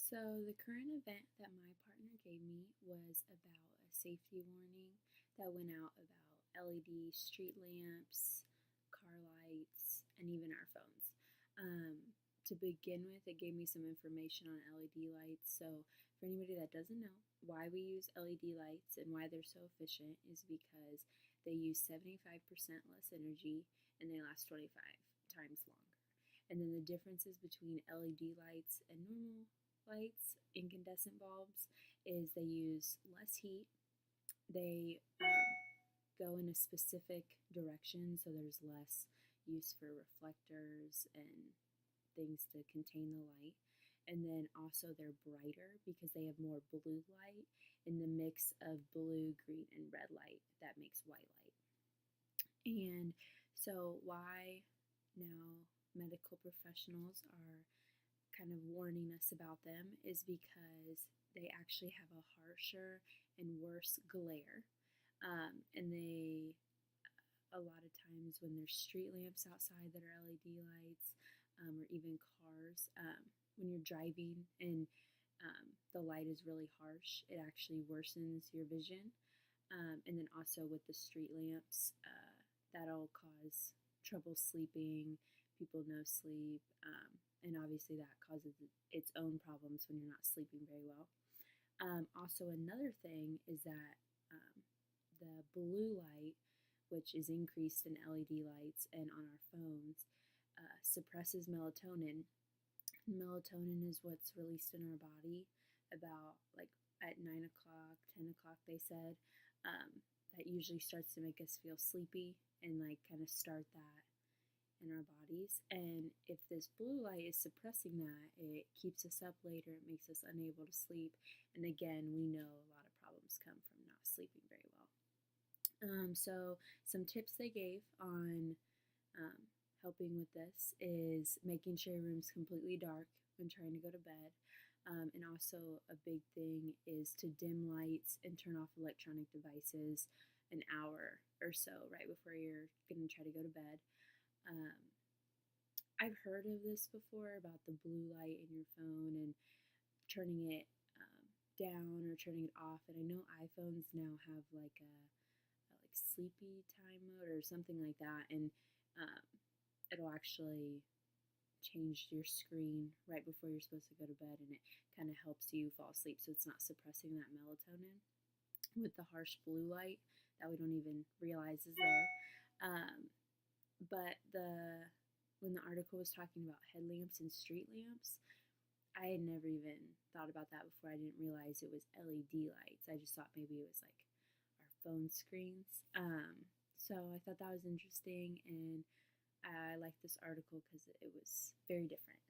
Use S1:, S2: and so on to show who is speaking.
S1: So, the current event that my partner gave me was about a safety warning that went out about LED street lamps, car lights, and even our phones. To begin with, it gave me some information on LED lights. So, for anybody that doesn't know, why we use LED lights and why they're so efficient is because they use 75% less energy and they last 25 times longer. And then the differences between LED lights and normal lights, incandescent bulbs, is they use less heat. They go in a specific direction, so there's less use for reflectors and things to contain the light. And then also they're brighter because they have more blue light in the mix of blue, green, and red light that makes white light. And so, why now medical professionals are kind of warning us about them is because they actually have a harsher and worse glare. And they, a lot of times when there's street lamps outside that are LED lights, or even cars, when you're driving and the light is really harsh, it actually worsens your vision. And then also with the street lamps, that'll cause trouble sleeping, people no sleep, and obviously that causes its own problems when you're not sleeping very well. Also, another thing is that the blue light, which is increased in LED lights and on our phones, suppresses melatonin. Melatonin is what's released in our body about like at 9 o'clock, 10 o'clock, they said. That usually starts to make us feel sleepy and like kind of start that in our bodies. And if this blue light is suppressing that, it keeps us up later, it makes us unable to sleep. And again, we know a lot of problems come from not sleeping very well. So, some tips they gave on helping with this is making sure your room's completely dark when trying to go to bed. And also, a big thing is to dim lights and turn off electronic devices an hour or so right before you're going to try to go to bed. Um, I've heard of this before about the blue light in your phone and turning it down or turning it off. And I know iPhones now have like a like sleepy time mode or something like that, and um, it'll actually change your screen right before you're supposed to go to bed, and it kind of helps you fall asleep, so it's not suppressing that melatonin with the harsh blue light that we don't even realize is there. But when the article was talking about headlamps and street lamps, I had never even thought about that before. I didn't realize it was LED lights. I just thought maybe it was like our phone screens. So I thought that was interesting, and I liked this article because it was very different.